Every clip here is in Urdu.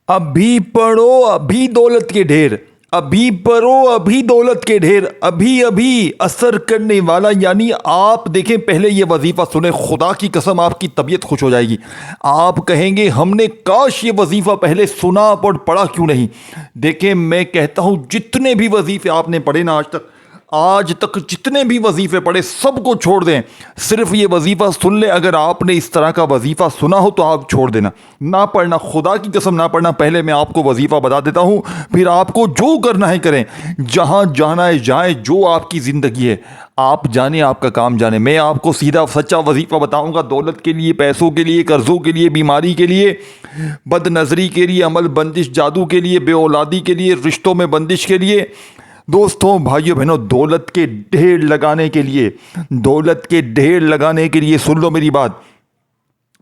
ابھی پڑھو ابھی دولت کے ڈھیر، ابھی پڑھو ابھی دولت کے ڈھیر، ابھی ابھی اثر کرنے والا۔ یعنی آپ دیکھیں، پہلے یہ وظیفہ سنیں، خدا کی قسم آپ کی طبیعت خوش ہو جائے گی۔ آپ کہیں گے ہم نے کاش یہ وظیفہ پہلے سنا اور پڑھا کیوں نہیں۔ دیکھیں میں کہتا ہوں جتنے بھی وظیفے آپ نے پڑھے نا آج تک جتنے بھی وظیفے پڑھے سب کو چھوڑ دیں، صرف یہ وظیفہ سن لیں۔ اگر آپ نے اس طرح کا وظیفہ سنا ہو تو آپ چھوڑ دینا، نہ پڑھنا، خدا کی قسم نہ پڑھنا۔ پہلے میں آپ کو وظیفہ بتا دیتا ہوں، پھر آپ کو جو کرنا ہے کریں، جہاں جانا ہے جائیں، جو آپ کی زندگی ہے آپ جانیں، آپ کا کام جانیں۔ میں آپ کو سیدھا سچا وظیفہ بتاؤں گا، دولت کے لیے، پیسوں کے لیے، قرضوں کے لیے، بیماری کے لیے، بد نظری کے لیے، عمل بندش جادو کے لیے، بے اولادی کے لیے، رشتوں میں بندش کے لیے، دوستوں بھائیوں بہنوں، دولت کے ڈھیر لگانے کے لیے، دولت کے ڈھیر لگانے کے لیے سن لو میری بات،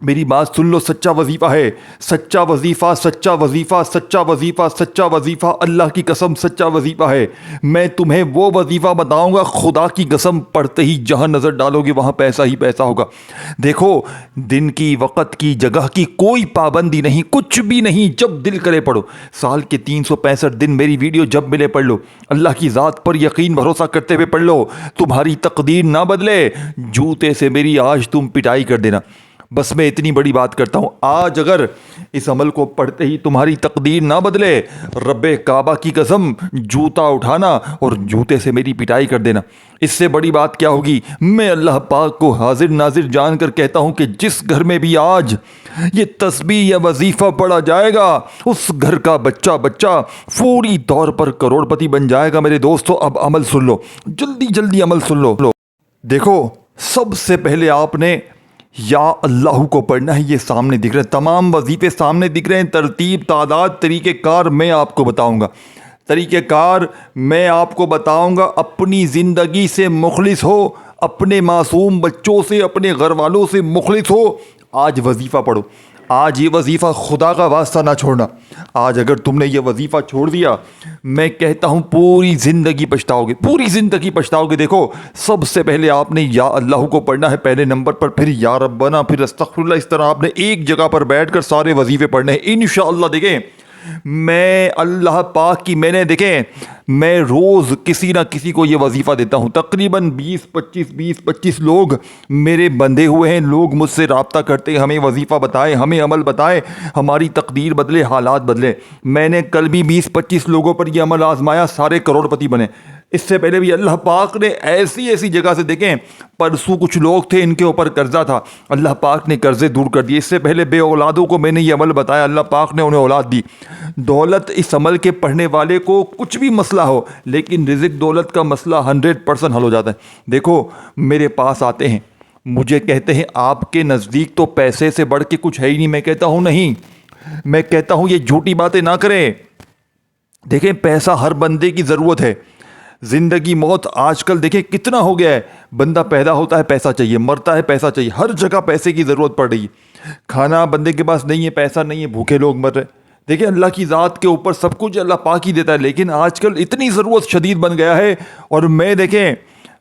میری بات سن لو۔ سچا وظیفہ ہے، سچا وظیفہ، سچا وظیفہ، سچا وظیفہ، سچا وظیفہ، اللہ کی قسم سچا وظیفہ ہے۔ میں تمہیں وہ وظیفہ بتاؤں گا، خدا کی قسم پڑھتے ہی جہاں نظر ڈالو گے وہاں پیسہ ہی پیسہ ہوگا۔ دیکھو، دن کی، وقت کی، جگہ کی کوئی پابندی نہیں، کچھ بھی نہیں، جب دل کرے پڑھو۔ سال کے 365 دن میری ویڈیو جب ملے پڑھ لو، اللہ کی ذات پر یقین بھروسہ کرتے ہوئے پڑھ لو، تمہاری تقدیر نہ بدلے، جوتے سے میری آج تم پٹائی کر دینا۔ بس میں اتنی بڑی بات کرتا ہوں، آج اگر اس عمل کو پڑھتے ہی تمہاری تقدیر نہ بدلے، رب کعبہ کی قسم جوتا اٹھانا اور جوتے سے میری پٹائی کر دینا۔ اس سے بڑی بات کیا ہوگی؟ میں اللہ پاک کو حاضر ناظر جان کر کہتا ہوں کہ جس گھر میں بھی آج یہ تسبیح یا وظیفہ پڑھا جائے گا، اس گھر کا بچہ فوری طور پر کروڑ پتی بن جائے گا۔ میرے دوستو اب عمل سن لو، جلدی جلدی عمل سن لو۔ دیکھو، سب سے پہلے آپ نے یا اللہ کو پڑھنا ہے، یہ سامنے دکھ رہے ہیں، تمام وظیفے سامنے دکھ رہے ہیں، ترتیب، تعداد، طریقہ کار میں آپ کو بتاؤں گا، طریقہ کار میں آپ کو بتاؤں گا۔ اپنی زندگی سے مخلص ہو، اپنے معصوم بچوں سے، اپنے گھر والوں سے مخلص ہو، آج وظیفہ پڑھو۔ آج یہ وظیفہ خدا کا واسطہ نہ چھوڑنا۔ آج اگر تم نے یہ وظیفہ چھوڑ دیا، میں کہتا ہوں پوری زندگی پچھتاؤ گے، پوری زندگی پچھتاؤ گے۔ دیکھو، سب سے پہلے آپ نے یا اللہ کو پڑھنا ہے پہلے نمبر پر، پھر یا ربنا، پھر استغفر اللہ۔ اس طرح آپ نے ایک جگہ پر بیٹھ کر سارے وظیفے پڑھنے ہیں انشاءاللہ۔ دیکھیں، میں اللہ پاک کی میں روز کسی نہ کسی کو یہ وظیفہ دیتا ہوں، تقریباً 20-25 لوگ میرے بندے ہوئے ہیں، لوگ مجھ سے رابطہ کرتے ہیں، ہمیں وظیفہ بتائے، ہمیں عمل بتائے، ہماری تقدیر بدلے، حالات بدلے۔ میں نے کل بھی 20-25 لوگوں پر یہ عمل آزمایا، سارے کروڑ پتی بنے۔ اس سے پہلے بھی اللہ پاک نے ایسی جگہ سے، دیکھیں پرسوں کچھ لوگ تھے ان کے اوپر قرضہ تھا، اللہ پاک نے قرضے دور کر دیے۔ اس سے پہلے بے اولادوں کو میں نے یہ عمل بتایا، اللہ پاک نے انہیں اولاد دی۔ دولت اس عمل کے پڑھنے والے کو کچھ بھی مسئلہ ہو، لیکن رزق دولت کا مسئلہ 100% حل ہو جاتا ہے۔ دیکھو، میرے پاس آتے ہیں، مجھے کہتے ہیں آپ کے نزدیک تو پیسے سے بڑھ کے کچھ ہے ہی نہیں۔ میں کہتا ہوں نہیں، میں کہتا ہوں یہ جھوٹی باتیں نہ کریں۔ دیکھیں، پیسہ ہر بندے کی ضرورت ہے، زندگی موت آج کل دیکھیں کتنا ہو گیا ہے، بندہ پیدا ہوتا ہے پیسہ چاہیے، مرتا ہے پیسہ چاہیے، ہر جگہ پیسے کی ضرورت پڑ رہی ہے۔ کھانا بندے کے پاس نہیں ہے، پیسہ نہیں ہے، بھوکے لوگ مر رہے۔ دیکھیں، اللہ کی ذات کے اوپر سب کچھ اللہ پاک ہی دیتا ہے، لیکن آج کل اتنی ضرورت شدید بن گیا ہے۔ اور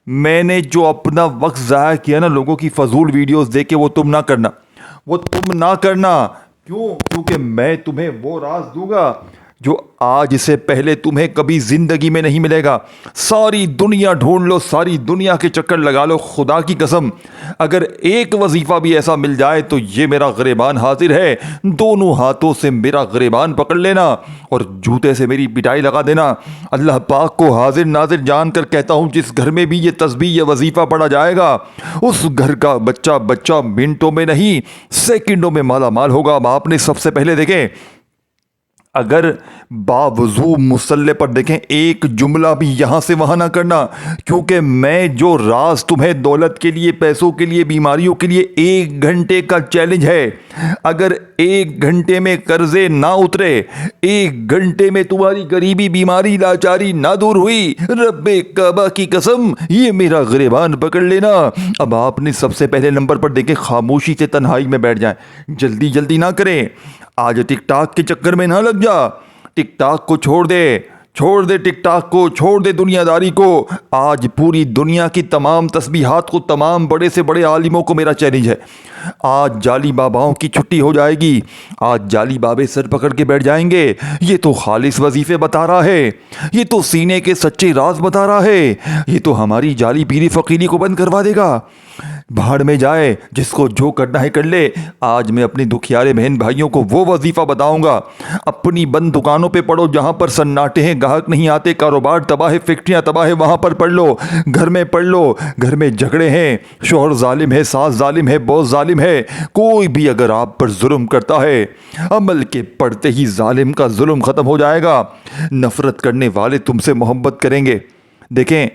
میں نے جو اپنا وقت ضائع کیا نا لوگوں کی فضول ویڈیوز دیکھ کے، وہ تم نہ کرنا۔ کیونکہ میں تمہیں وہ راز دوں گا جو آج سے پہلے تمہیں کبھی زندگی میں نہیں ملے گا۔ ساری دنیا ڈھونڈ لو، ساری دنیا کے چکر لگا لو، خدا کی قسم اگر ایک وظیفہ بھی ایسا مل جائے تو یہ میرا گریبان حاضر ہے، دونوں ہاتھوں سے میرا گریبان پکڑ لینا اور جوتے سے میری پٹائی لگا دینا۔ اللہ پاک کو حاضر ناظر جان کر کہتا ہوں، جس گھر میں بھی یہ تسبیح یہ وظیفہ پڑھا جائے گا، اس گھر کا بچہ منٹوں میں نہیں سیکنڈوں میں مالا مال ہوگا۔ اب آپ نے سب سے پہلے دیکھیں، اگر باوضو مصلی پر دیکھیں، ایک جملہ بھی یہاں سے وہاں نہ کرنا، کیونکہ میں جو راز تمہیں دولت کے لیے، پیسوں کے لیے، بیماریوں کے لیے 1 گھنٹے کا چیلنج ہے، اگر 1 گھنٹے میں قرضے نہ اترے، 1 گھنٹے میں تمہاری غریبی، بیماری، لاچاری نہ دور ہوئی، رب کعبہ کی قسم یہ میرا گریبان پکڑ لینا۔ اب آپ نے سب سے پہلے نمبر پر دیکھیں، خاموشی سے تنہائی میں بیٹھ جائیں، جلدی نہ کریں۔ آج ٹک ٹاک کے چکر میں نہ لگ جا، ٹک ٹاک کو چھوڑ دے، چھوڑ دے ٹک ٹاک کو، چھوڑ دے دنیا داری کو. آج پوری دنیا کی تمام تسبیحات کو، تمام بڑے سے بڑے عالموں کو میرا چیلنج ہے. آج جعلی باباؤں کی چھٹی ہو جائے گی. آج جعلی بابے سر پکڑ کے بیٹھ جائیں گے. یہ تو خالص وظیفے بتا رہا ہے، یہ تو سینے کے سچے راز بتا رہا ہے، یہ تو ہماری جعلی پیری فقیری کو بند کروا دے گا. بھاڑ میں جائے، جس کو جو کرنا ہے کر لے. آج میں اپنے دکھیارے بہن بھائیوں کو وہ وظیفہ بتاؤں گا. اپنی بند دکانوں پہ پڑھو جہاں پر سناٹے ہیں، گاہک نہیں آتے، کاروبار تباہ ہے، فیکٹریاں تباہ ہے، وہاں پر پڑھ لو. گھر میں پڑھ لو، گھر میں جھگڑے ہیں، شوہر ظالم ہے، ساس ظالم ہے، باس ظالم ہے. کوئی بھی اگر آپ پر ظلم کرتا ہے، عمل کے پڑھتے ہی ظالم کا ظلم ختم ہو جائے گا. نفرت کرنے والے تم سے محبت کریں گے. دیکھیں،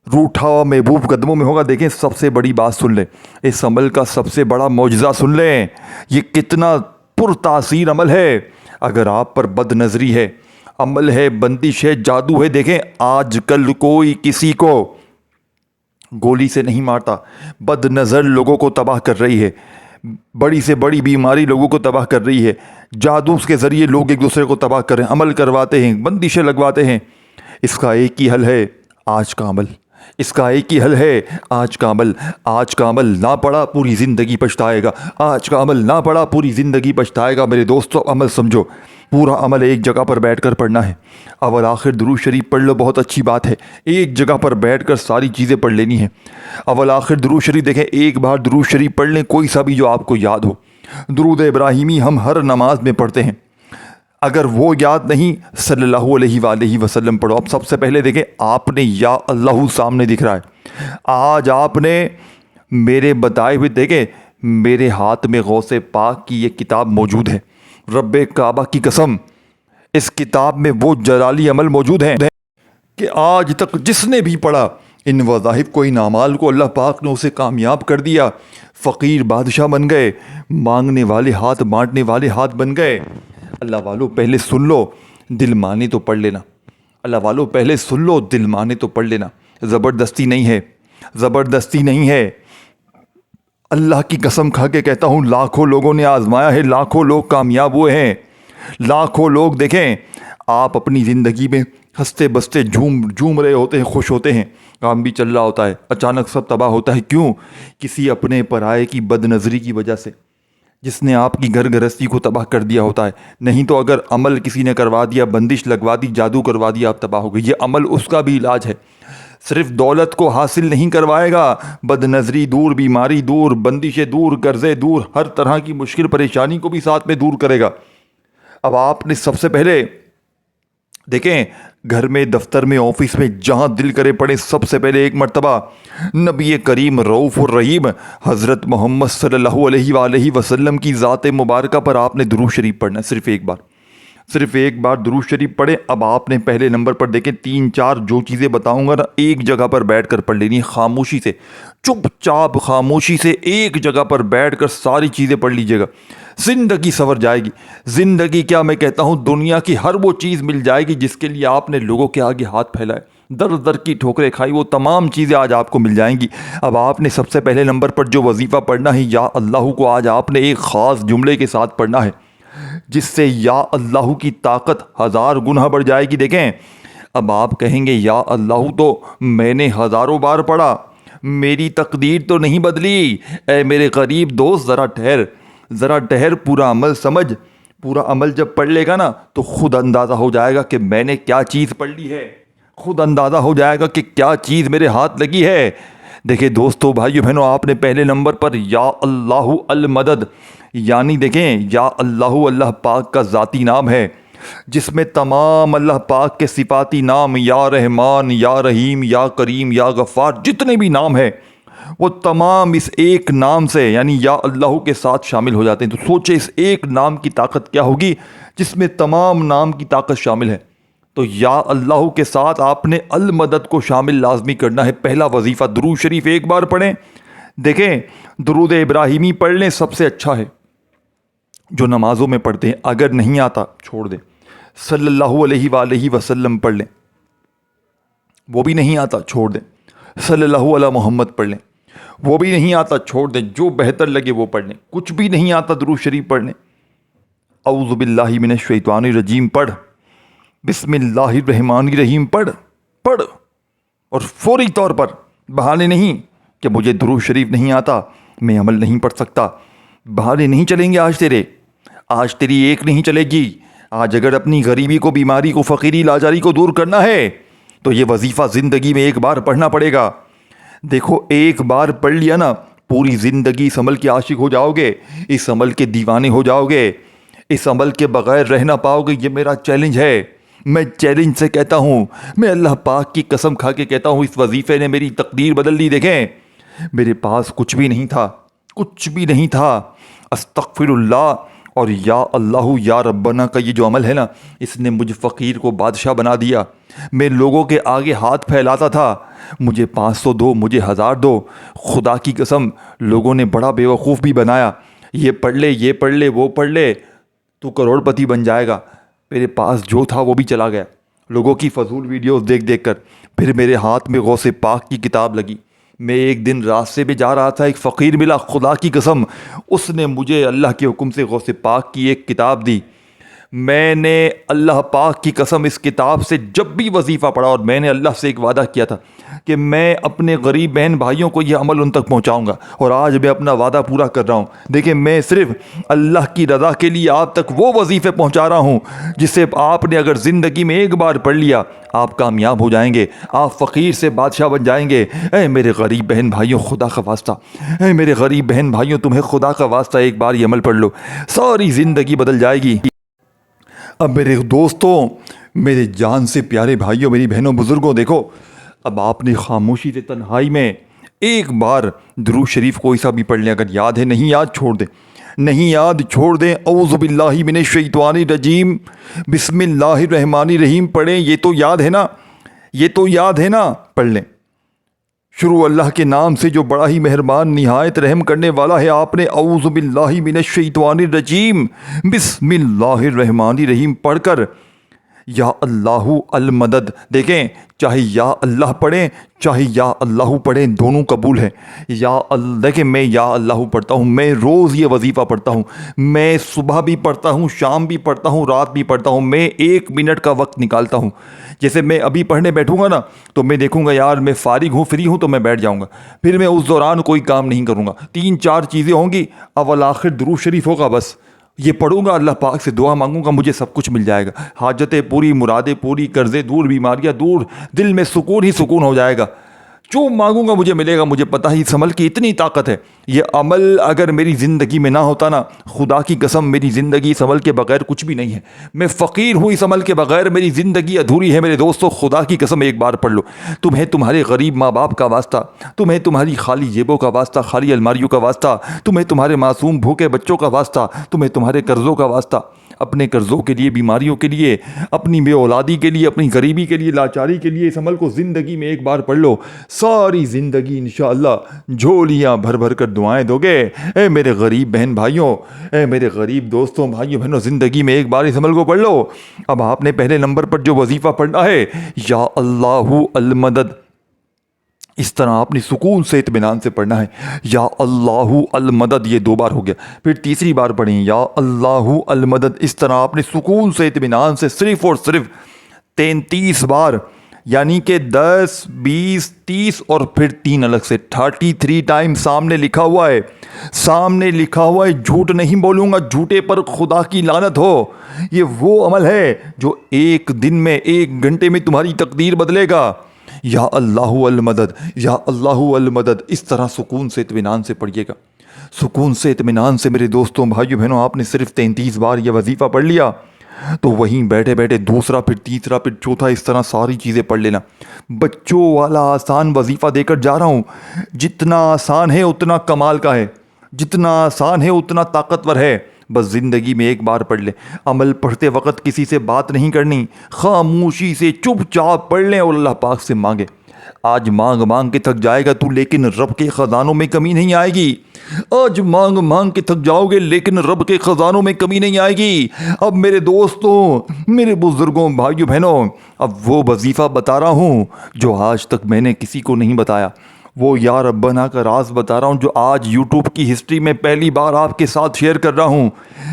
روٹھا ہوا محبوب قدموں میں ہوگا. دیکھیں، سب سے بڑی بات سن لیں، اس عمل کا سب سے بڑا معجزہ سن لیں. یہ کتنا پر تاثیر عمل ہے. اگر آپ پر بد نظری ہے، عمل ہے، بندش ہے، جادو ہے. دیکھیں، آج کل کوئی کسی کو گولی سے نہیں مارتا. بد نظر لوگوں کو تباہ کر رہی ہے، بڑی سے بڑی بیماری لوگوں کو تباہ کر رہی ہے. جادو کے ذریعے لوگ ایک دوسرے کو تباہ کر رہے ہیں، عمل کرواتے ہیں، بندشیں لگواتے ہیں. اس کا ایک ہی حل ہے، آج کا عمل. اس کا ایک ہی حل ہے، آج کا عمل. آج کا عمل نہ پڑا پوری زندگی پچھتائے گا. آج کا عمل نہ پڑا پوری زندگی پچھتائے گا. میرے دوستو، عمل سمجھو. پورا عمل ایک جگہ پر بیٹھ کر پڑھنا ہے. اول آخر درود شریف پڑھ لو، بہت اچھی بات ہے. ایک جگہ پر بیٹھ کر ساری چیزیں پڑھ لینی ہیں. اول آخر درود شریف، دیکھیں، ایک بار درود شریف پڑھ لیں، کوئی سا بھی جو آپ کو یاد ہو. درود ابراہیمی ہم ہر نماز میں پڑھتے ہیں. اگر وہ یاد نہیں، صلی اللہ علیہ وآلہ وسلم پڑھو. اب سب سے پہلے دیکھیں، آپ نے یا اللہ سامنے دکھ رہا ہے. آج آپ نے میرے بتائے ہوئے، دیکھیں، میرے ہاتھ میں غوث پاک کی یہ کتاب موجود ہے. رب کعبہ کی قسم، اس کتاب میں وہ جلالی عمل موجود ہیں کہ آج تک جس نے بھی پڑھا، ان وظائف کو، ان اعمال کو، اللہ پاک نے اسے کامیاب کر دیا. فقیر بادشاہ بن گئے، مانگنے والے ہاتھ بانٹنے والے ہاتھ بن گئے. اللہ والو پہلے سن لو، دل مانے تو پڑھ لینا. اللہ والو پہلے سن لو، دل مانے تو پڑھ لینا. زبردستی نہیں ہے، زبردستی نہیں ہے. اللہ کی قسم کھا کے کہتا ہوں، لاکھوں لوگوں نے آزمایا ہے، لاکھوں لوگ کامیاب ہوئے ہیں. لاکھوں لوگ، دیکھیں، آپ اپنی زندگی میں ہنستے بستے جھوم رہے ہوتے ہیں، خوش ہوتے ہیں، کام بھی چل رہا ہوتا ہے، اچانک سب تباہ ہوتا ہے. کیوں؟ کسی اپنے پرائے کی بد نظری کی وجہ سے، جس نے آپ کی گھر گرہستی کو تباہ کر دیا ہوتا ہے. نہیں تو اگر عمل کسی نے کروا دیا، بندش لگوا دی، جادو کروا دیا، آپ تباہ ہو گئے. یہ عمل اس کا بھی علاج ہے. صرف دولت کو حاصل نہیں کروائے گا، بد نظری دور، بیماری دور، بندشیں دور، قرضے دور، ہر طرح کی مشکل پریشانی کو بھی ساتھ میں دور کرے گا. اب آپ نے سب سے پہلے دیکھیں، گھر میں، دفتر میں، آفس میں، جہاں دل کرے پڑے، سب سے پہلے ایک مرتبہ نبی کریم رؤوف الرحیم حضرت محمد صلی اللہ علیہ وآلہ وسلم کی ذات مبارکہ پر آپ نے درود شریف پڑھنا ہے. صرف ایک بار درود شریف پڑھیں. اب آپ نے پہلے نمبر پر دیکھیں، 3-4 جو چیزیں بتاؤں گا نا، ایک جگہ پر بیٹھ کر پڑھ لینی ہے، خاموشی سے، چپ چاپ خاموشی سے ایک جگہ پر بیٹھ کر ساری چیزیں پڑھ لیجئے گا. زندگی سنور جائے گی. زندگی کیا، میں کہتا ہوں دنیا کی ہر وہ چیز مل جائے گی جس کے لیے آپ نے لوگوں کے آگے ہاتھ پھیلائے، در در کی ٹھوکریں کھائی، وہ تمام چیزیں آج آپ کو مل جائیں گی. اب آپ نے سب سے پہلے نمبر پر جو وظیفہ پڑھنا ہے، یا اللہ کو آج آپ نے ایک خاص جملے کے ساتھ پڑھنا ہے، جس سے یا اللہ کی طاقت 1000 گنا بڑھ جائے گی. دیکھیں، اب آپ کہیں گے، یا اللہ تو میں نے ہزاروں بار پڑھا، میری تقدیر تو نہیں بدلی. اے میرے غریب دوست، ذرا ٹھہر، پورا عمل سمجھ. پورا عمل جب پڑھ لے گا نا، تو خود اندازہ ہو جائے گا کہ میں نے کیا چیز پڑھ لی ہے. خود اندازہ ہو جائے گا کہ کیا چیز میرے ہاتھ لگی ہے. دیکھیں دوستو، بھائیو بہنوں، آپ نے پہلے نمبر پر یا اللہ المدد، یعنی دیکھیں، یا اللہ پاک کا ذاتی نام ہے، جس میں تمام اللہ پاک کے صفاتی نام، یا رحمان، یا رحیم، یا کریم، یا غفار، جتنے بھی نام ہیں، وہ تمام اس ایک نام سے، یعنی یا اللہ کے ساتھ شامل ہو جاتے ہیں. تو سوچے اس ایک نام کی طاقت کیا ہوگی جس میں تمام نام کی طاقت شامل ہے. تو یا اللہ کے ساتھ آپ نے المدد کو شامل لازمی کرنا ہے. پہلا وظیفہ، درود شریف ایک بار پڑھیں. دیکھیں، درود ابراہیمی پڑھ لیں، سب سے اچھا ہے جو نمازوں میں پڑھتے ہیں. اگر نہیں آتا چھوڑ دیں، صلی اللہ علیہ وآلہ وسلم پڑھ لیں. وہ بھی نہیں آتا چھوڑ دیں، صلی اللہ علیہ محمد پڑھ لیں. وہ بھی نہیں آتا چھوڑ دیں، جو بہتر لگے وہ پڑھ لیں. کچھ بھی نہیں آتا، درود شریف پڑھ لیں. اعوذ باللہ من الشیطان الرجیم پڑھ، بسم اللہ الرحمن الرحیم پڑھ اور فوری طور پر، بہانے نہیں کہ مجھے درود شریف نہیں آتا، میں عمل نہیں پڑھ سکتا، بہانے نہیں چلیں گے آج تیری ایک نہیں چلے گی۔ آج اگر اپنی غریبی کو، بیماری کو، فقیری لاچاری کو دور کرنا ہے تو یہ وظیفہ زندگی میں ایک بار پڑھنا پڑے گا۔ دیکھو، ایک بار پڑھ لیا نا، پوری زندگی اس عمل کے عاشق ہو جاؤ گے، اس عمل کے دیوانے ہو جاؤ گے، اس عمل کے بغیر رہ نہ پاؤ گے۔ یہ میرا چیلنج ہے، میں چیلنج سے کہتا ہوں، میں اللہ پاک کی قسم کھا کے کہتا ہوں، اس وظیفے نے میری تقدیر بدل دی۔ دیکھیں، میرے پاس کچھ بھی نہیں تھا، استغفر اللہ اور یا اللہ یا ربنا کا یہ جو عمل ہے نا، اس نے مجھ فقیر کو بادشاہ بنا دیا۔ میں لوگوں کے آگے ہاتھ پھیلاتا تھا، مجھے 500 دو، مجھے 1000 دو۔ خدا کی قسم، لوگوں نے بڑا بیوقوف بھی بنایا، یہ پڑھ لے وہ پڑھ لے، تو کروڑ پتی بن جائے گا۔ میرے پاس جو تھا وہ بھی چلا گیا، لوگوں کی فضول ویڈیوز دیکھ کر۔ پھر میرے ہاتھ میں غوث پاک کی کتاب لگی۔ میں ایک دن راستے پہ جا رہا تھا، ایک فقیر ملا، خدا کی قسم اس نے مجھے اللہ کے حکم سے غوث پاک کی ایک کتاب دی۔ میں نے اللہ پاک کی قسم اس کتاب سے جب بھی وظیفہ پڑھا، اور میں نے اللہ سے ایک وعدہ کیا تھا کہ میں اپنے غریب بہن بھائیوں کو یہ عمل ان تک پہنچاؤں گا، اور آج میں اپنا وعدہ پورا کر رہا ہوں۔ دیکھیں، میں صرف اللہ کی رضا کے لیے آپ تک وہ وظیفے پہنچا رہا ہوں جسے آپ نے اگر زندگی میں ایک بار پڑھ لیا، آپ کامیاب ہو جائیں گے، آپ فقیر سے بادشاہ بن جائیں گے۔ اے میرے غریب بہن بھائیوں، خدا کا واسطہ، اے میرے غریب بہن بھائیوں، تمہیں خدا کا واسطہ ایک بار یہ عمل پڑھ لو، ساری زندگی بدل جائے گی۔ اب میرے دوستوں، میرے جان سے پیارے بھائیوں، میری بہنوں، بزرگوں، دیکھو، اب آپ نے خاموشی سے تنہائی میں ایک بار درود شریف کوئی سا بھی پڑھ لیں، اگر یاد ہے، نہیں یاد چھوڑ دیں۔ اعوذ باللہ من الشیطان الرجیم، بسم اللہ الرحمن الرحیم پڑھیں۔ یہ تو یاد ہے نا، پڑھ لیں۔ شروع اللہ کے نام سے جو بڑا ہی مہربان، نہایت رحم کرنے والا ہے۔ آپ نے اعوذ باللہ من الشیطان الرجیم، بسم اللہ الرحمن الرحیم پڑھ کر یا اللہ المدد، دیکھیں، چاہے یا اللہ پڑھیں چاہے یا اللہ پڑھیں، دونوں قبول ہے۔ دیکھیں، میں یا اللہ پڑھتا ہوں، میں روز یہ وظیفہ پڑھتا ہوں، میں صبح بھی پڑھتا ہوں، شام بھی پڑھتا ہوں، رات بھی پڑھتا ہوں، میں 1 منٹ کا وقت نکالتا ہوں۔ جیسے میں ابھی پڑھنے بیٹھوں گا نا، تو میں دیکھوں گا یار میں فارغ ہوں، فری ہوں، تو میں بیٹھ جاؤں گا، پھر میں اس دوران کوئی کام نہیں کروں گا۔ 3-4 چیزیں ہوں گی، اول آخر درود شریف ہوگا، بس یہ پڑھوں گا، اللہ پاک سے دعا مانگوں گا، مجھے سب کچھ مل جائے گا، حاجتیں پوری، مرادیں پوری، قرضے دور، بیماریاں دور، دل میں سکون ہی سکون ہو جائے گا، جو مانگوں گا مجھے ملے گا۔ مجھے پتہ ہی اس عمل کی اتنی طاقت ہے۔ یہ عمل اگر میری زندگی میں نہ ہوتا نا، خدا کی قسم میری زندگی اس عمل کے بغیر کچھ بھی نہیں ہے۔ میں فقیر ہوں، اس عمل کے بغیر میری زندگی ادھوری ہے۔ میرے دوستو، خدا کی قسم ایک بار پڑھ لو، تمہیں تمہارے غریب ماں باپ کا واسطہ، تمہیں تمہاری خالی جیبوں کا واسطہ، خالی الماریوں کا واسطہ، تمہیں تمہارے معصوم بھوکے بچوں کا واسطہ، تمہیں تمہارے قرضوں کا واسطہ، اپنے قرضوں کے لیے، بیماریوں کے لیے، اپنی بے اولادی کے لیے، اپنی غریبی کے لیے، لاچاری کے لیے، اس عمل کو زندگی میں ایک بار پڑھ لو، ساری زندگی انشاءاللہ جھولیاں بھر بھر کر دعائیں دو گے۔ اے میرے غریب بہن بھائیوں، اے میرے غریب دوستوں، بھائیوں بہنوں، زندگی میں ایک بار اس عمل کو پڑھ لو۔ اب آپ نے پہلے نمبر پر جو وظیفہ پڑھنا ہے، یا اللہ المدد، اس طرح آپ نے سکون سے، اطمینان سے پڑھنا ہے، یا اللہ المدد، یہ 2 بار ہو گیا۔ پھر تیسری بار پڑھیں، یا اللہ المدد، اس طرح آپ نے سکون سے، اطمینان سے صرف اور صرف 33 بار، یعنی کہ 10 20 30 اور پھر 3 الگ سے 33 ٹائم سامنے لکھا ہوا ہے، جھوٹ نہیں بولوں گا، جھوٹے پر خدا کی لعنت ہو۔ یہ وہ عمل ہے جو ایک دن میں، 1 گھنٹے میں تمہاری تقدیر بدلے گا۔ یا اللہ المدد، یا اللہ المدد، اس طرح سکون سے، اطمینان سے پڑھیے گا، سکون سے، اطمینان سے۔ میرے دوستوں، بھائیو بہنوں، آپ نے صرف 33 بار یہ وظیفہ پڑھ لیا، تو وہیں بیٹھے بیٹھے دوسرا، پھر تیسرا، پھر چوتھا، اس طرح ساری چیزیں پڑھ لینا۔ بچوں والا آسان وظیفہ دے کر جا رہا ہوں، جتنا آسان ہے اتنا کمال کا ہے، جتنا آسان ہے اتنا طاقتور ہے۔ بس زندگی میں ایک بار پڑھ لیں۔ عمل پڑھتے وقت کسی سے بات نہیں کرنی، خاموشی سے چپ چاپ پڑھ لیں اور اللہ پاک سے مانگیں۔ آج مانگ کے تھک جائے گا تو، لیکن رب کے خزانوں میں کمی نہیں آئے گی۔ آج مانگ کے تھک جاؤ گے، لیکن رب کے خزانوں میں کمی نہیں آئے گی۔ اب میرے دوستوں، میرے بزرگوں، بھائیوں بہنوں، اب وہ وظیفہ بتا رہا ہوں جو آج تک میں نے کسی کو نہیں بتایا، وہ یا ربنا کا راز بتا رہا ہوں جو آج یوٹیوب کی ہسٹری میں پہلی بار آپ کے ساتھ شیئر کر رہا ہوں۔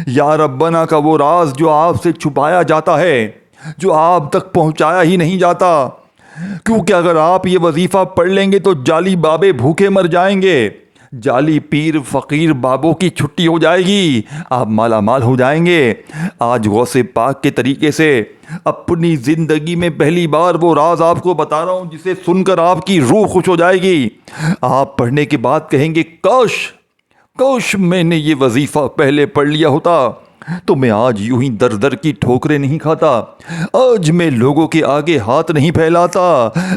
یا ربنا کا وہ راز جو آپ سے چھپایا جاتا ہے، جو آپ تک پہنچایا ہی نہیں جاتا، کیونکہ اگر آپ یہ وظیفہ پڑھ لیں گے تو جعلی بابے بھوکے مر جائیں گے، جعلی پیر فقیر بابوں کی چھٹی ہو جائے گی، آپ مالا مال ہو جائیں گے۔ آج غوث پاک کے طریقے سے اپنی زندگی میں پہلی بار وہ راز آپ کو بتا رہا ہوں جسے سن کر آپ کی روح خوش ہو جائے گی۔ آپ پڑھنے کے بعد کہیں گے کاش میں نے یہ وظیفہ پہلے پڑھ لیا ہوتا تو میں آج یوں ہی در در کی ٹھوکریں نہیں کھاتا، آج میں لوگوں کے آگے ہاتھ نہیں پھیلاتا۔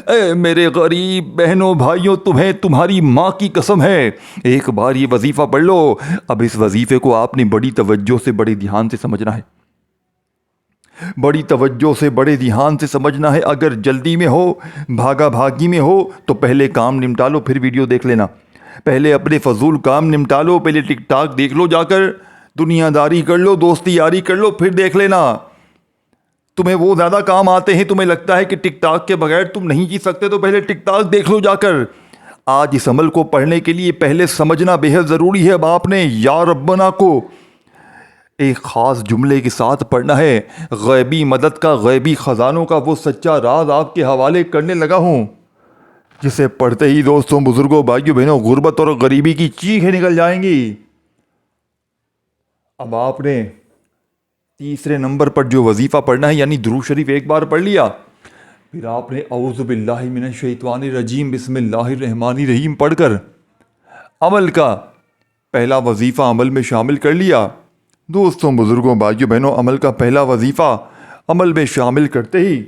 اے میرے غریب بہنوں بھائیوں، تمہیں تمہاری ماں کی قسم ہے، ایک بار یہ وظیفہ پڑھ لو۔ اب اس وظیفے کو آپ نے بڑی توجہ سے بڑے دھیان سے سمجھنا ہے، بڑی توجہ سے بڑے دھیان سے سمجھنا ہے۔ اگر جلدی میں ہو، بھاگا بھاگی میں ہو تو پہلے کام نمٹا لو پھر ویڈیو دیکھ لینا، پہلے اپنے فضول کام نمٹا لو، پہلے ٹک ٹاک دیکھ لو، جا کر دنیا داری کر لو، دوستی یاری کر لو، پھر دیکھ لینا۔ تمہیں وہ زیادہ کام آتے ہیں، تمہیں لگتا ہے کہ ٹک ٹاک کے بغیر تم نہیں جی سکتے، تو پہلے ٹک ٹاک دیکھ لو جا کر۔ آج اس عمل کو پڑھنے کے لیے پہلے سمجھنا بے حد ضروری ہے۔ اب آپ نے یا ربنا کو ایک خاص جملے کے ساتھ پڑھنا ہے۔ غیبی مدد کا، غیبی خزانوں کا وہ سچا راز آپ کے حوالے کرنے لگا ہوں، جسے پڑھتے ہی دوستوں، بزرگوں، بھائیوں بہنوں، غربت اور غریبی کی چیخیں نکل جائیں گی۔ اب آپ نے تیسرے نمبر پر جو وظیفہ پڑھنا ہے، یعنی درود شریف ایک بار پڑھ لیا، پھر آپ نے اعوذ باللہ من الشیطان الرجیم بسم اللہ الرحمن الرحیم پڑھ کر عمل کا پہلا وظیفہ عمل میں شامل کر لیا۔ دوستوں، بزرگوں، بھائیوں بہنوں، عمل کا پہلا وظیفہ عمل میں شامل کرتے ہی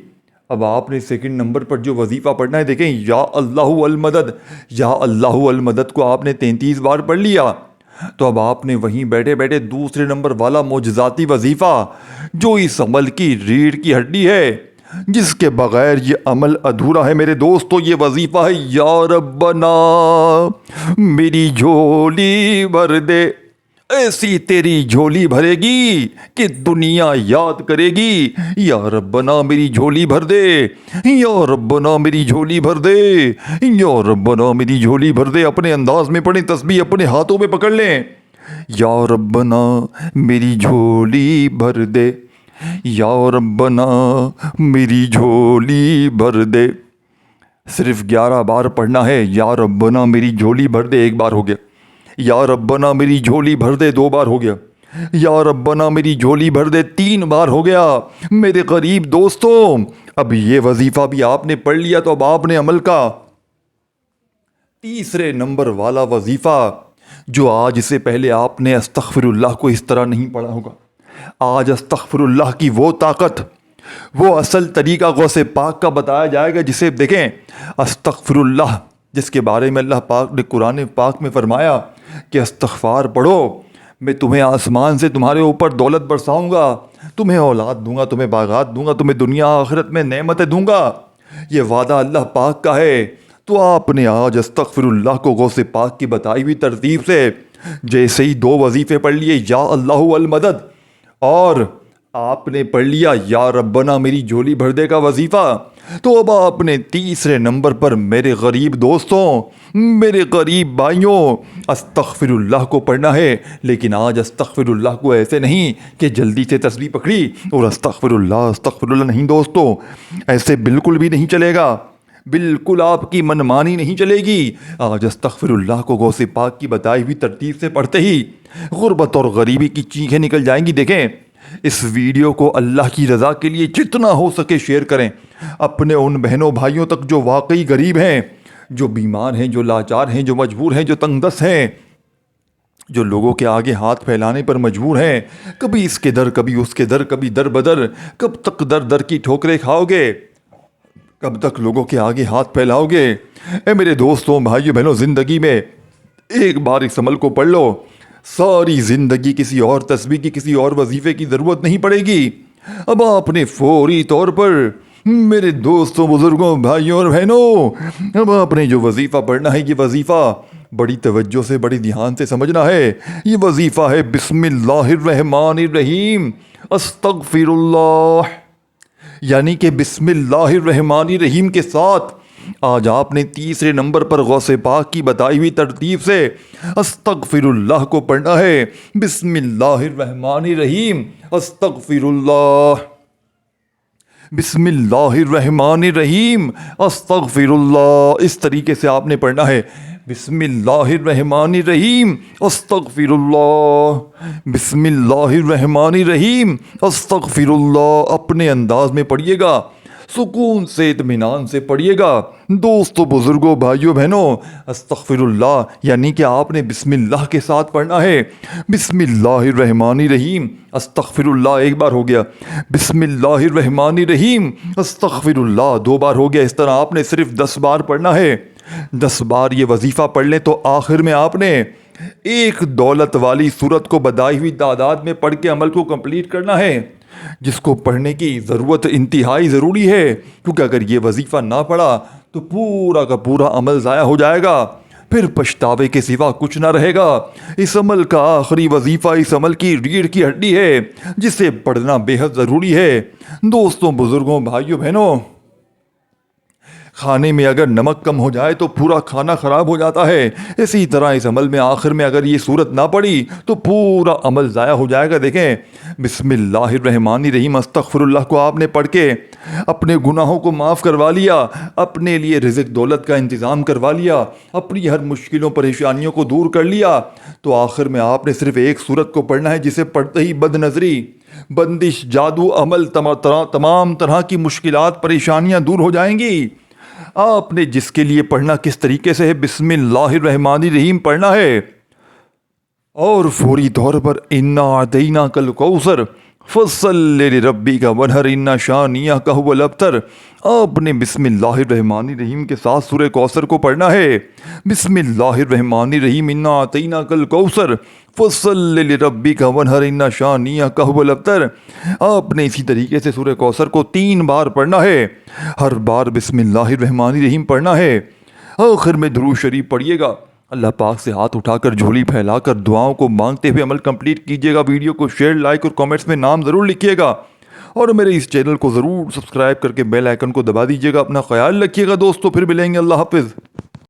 اب آپ نے سیکنڈ نمبر پر جو وظیفہ پڑھنا ہے، دیکھیں، یا اللہ المدد، یا اللہ المدد کو آپ نے 33 بار پڑھ لیا، تو اب آپ نے وہیں بیٹھے بیٹھے دوسرے نمبر والا معجزاتی وظیفہ، جو اس عمل کی ریڑھ کی ہڈی ہے، جس کے بغیر یہ عمل ادھورا ہے میرے دوستو، یہ وظیفہ ہے یا ربنا میری جھولی بھر دے۔ ایسی تیری جھولی بھرے گی کہ دنیا یاد کرے گی، یا ربنا میری جھولی بھر دے، یا ربنا میری جھولی بھر دے، یا ربنا میری جھولی بھر دے۔ اپنے انداز میں پڑھیں، تسبیح اپنے ہاتھوں میں پکڑ لیں، یا ربنا میری جھولی بھر دے، یا ربنا میری جھولی بھر دے۔ صرف 11 بار پڑھنا ہے۔ یا ربنا میری جھولی بھر دے ایک بار ہو گیا، یا ربنا میری جھولی بھر دے 2 بار ہو گیا، یا ربنا میری جھولی بھر دے 3 بار ہو گیا۔ میرے غریب دوستوں، اب یہ وظیفہ بھی آپ نے پڑھ لیا، تو اب آپ نے عمل کا تیسرے نمبر والا وظیفہ، جو آج سے پہلے آپ نے استغفر اللہ کو اس طرح نہیں پڑھا ہوگا، آج استغفر اللہ کی وہ طاقت، وہ اصل طریقہ غوث پاک کا بتایا جائے گا، جسے دیکھیں، استغفر اللہ، جس کے بارے میں اللہ پاک نے قرآن پاک میں فرمایا کہ استغفار پڑھو، میں تمہیں آسمان سے تمہارے اوپر دولت برساؤں گا، تمہیں اولاد دوں گا، تمہیں باغات دوں گا، تمہیں دنیا آخرت میں نعمتیں دوں گا۔ یہ وعدہ اللہ پاک کا ہے۔ تو آپ نے آج استغفر اللہ کو غوث پاک کی بتائی ہوئی ترتیب سے جیسے ہی 2 وظیفے پڑھ لیے، یا اللہ المدد، اور آپ نے پڑھ لیا یا ربنا میری جھولی بھر دے کا وظیفہ، تو اب آپ نے تیسرے نمبر پر میرے غریب دوستوں، میرے غریب بھائیوں، استغفر اللہ کو پڑھنا ہے۔ لیکن آج استغفر اللہ کو ایسے نہیں کہ جلدی سے تسبیح پکڑی اور استغفر اللہ نہیں دوستوں، ایسے بالکل بھی نہیں چلے گا، بالکل آپ کی منمانی نہیں چلے گی۔ آج استغفر اللہ کو غوث پاک کی بتائی ہوئی ترتیب سے پڑھتے ہی غربت اور غریبی کی چیخیں نکل جائیں گی۔ دیکھیں، اس ویڈیو کو اللہ کی رضا کے لیے جتنا ہو سکے شیئر کریں اپنے ان بہنوں بھائیوں تک جو واقعی غریب ہیں، جو بیمار ہیں، جو لاچار ہیں، جو مجبور ہیں، جو تنگ دست ہیں، جو لوگوں کے آگے ہاتھ پھیلانے پر مجبور ہیں، کبھی اس کے در، کبھی اس کے در، کبھی در بدر۔ کب تک در در کی ٹھوکریں کھاؤ گے؟ کب تک لوگوں کے آگے ہاتھ پھیلاؤ گے؟ اے میرے دوستوں، بھائیوں بہنوں، زندگی میں ایک بار اس عمل کو پڑھ لو، ساری زندگی کسی اور تسبیح کی، کسی اور وظیفے کی ضرورت نہیں پڑے گی۔ اب آپ نے فوری طور پر، میرے دوستوں، بزرگوں، بھائیوں اور بہنوں، اب آپ نے جو وظیفہ پڑھنا ہے، یہ وظیفہ بڑی توجہ سے، بڑی دھیان سے سمجھنا ہے۔ یہ وظیفہ ہے بسم اللہ الرحمن الرحیم، استغفر اللہ، یعنی کہ بسم اللہ الرحمن الرحیم کے ساتھ آج آپ نے تیسرے نمبر پر غوث پاک کی بتائی ہوئی ترتیب سے استغفر اللہ کو پڑھنا ہے۔ بسم اللہ الرحمن الرحیم، استغفر اللہ۔ بسم اللہ الرحمن الرحیم استغفر اللہ، اس طریقے سے آپ نے پڑھنا ہے۔ بسم اللہ الرحمن الرحیم استغفر اللہ، بسم اللہ الرحمن الرحیم استغفر اللہ۔ اپنے انداز میں پڑھیے گا، سکون سے اطمینان سے پڑھیے گا۔ دوستو، بزرگوں، بھائیوں، بہنوں، استغفر اللہ یعنی کہ آپ نے بسم اللہ کے ساتھ پڑھنا ہے۔ بسم اللہ الرحمن الرحیم استغفر اللہ ایک بار ہو گیا، بسم اللہ الرحمن الرحیم استغفر اللہ دو بار ہو گیا۔ اس طرح آپ نے صرف 10 بار پڑھنا ہے۔ 10 بار یہ وظیفہ پڑھ لیں تو آخر میں آپ نے ایک دولت والی سورت کو بتائی ہوئی تعداد میں پڑھ کے عمل کو کمپلیٹ کرنا ہے، جس کو پڑھنے کی ضرورت انتہائی ضروری ہے، کیونکہ اگر یہ وظیفہ نہ پڑھا تو پورا کا پورا عمل ضائع ہو جائے گا، پھر پچھتاوے کے سوا کچھ نہ رہے گا۔ اس عمل کا آخری وظیفہ اس عمل کی ریڑھ کی ہڈی ہے، جسے پڑھنا بے حد ضروری ہے۔ دوستوں، بزرگوں، بھائیوں، بہنوں، کھانے میں اگر نمک کم ہو جائے تو پورا کھانا خراب ہو جاتا ہے، اسی طرح اس عمل میں آخر میں اگر یہ صورت نہ پڑی تو پورا عمل ضائع ہو جائے گا۔ دیکھیں، بسم اللہ الرحمن الرحیم استغفر اللہ کو آپ نے پڑھ کے اپنے گناہوں کو معاف کروا لیا، اپنے لیے رزق دولت کا انتظام کروا لیا، اپنی ہر مشکلوں پریشانیوں کو دور کر لیا، تو آخر میں آپ نے صرف ایک صورت کو پڑھنا ہے، جسے پڑھتے ہی بد نظری، بندش، جادو، عمل، تمام طرح کی مشکلات، پریشانیاں دور ہو جائیں گی۔ آپ نے جس کے لیے پڑھنا کس طریقے سے ہے، بسم اللہ الرحمن الرحیم پڑھنا ہے، اور فوری طور پر انا اعطیناک الکوثر فصل لربک ونحر ان شانئک هو الابتر، آپ نے بسم اللہ الرحمن الرحیم کے ساتھ سورہ کوثر کو پڑھنا ہے۔ بسم اللہ الرحمن الرحیم انا اعطیناک الکوثر فصل لربک ونحر ان شانئک هو الابتر، آپ نے اسی طریقے سے سورہ کوثر کو 3 بار پڑھنا ہے، ہر بار بسم اللہ الرحمن الرحیم پڑھنا ہے۔ آخر میں درود شریف پڑھیے گا۔ اللہ پاک سے ہاتھ اٹھا کر، جھولی پھیلا کر، دعاؤں کو مانگتے ہوئے عمل کمپلیٹ کیجیے گا۔ ویڈیو کو شیئر، لائک اور کامنٹس میں نام ضرور لکھیے گا، اور میرے اس چینل کو ضرور سبسکرائب کر کے بیل آئیکن کو دبا دیجیے گا۔ اپنا خیال رکھیے گا دوستو، پھر ملیں گے، اللہ حافظ۔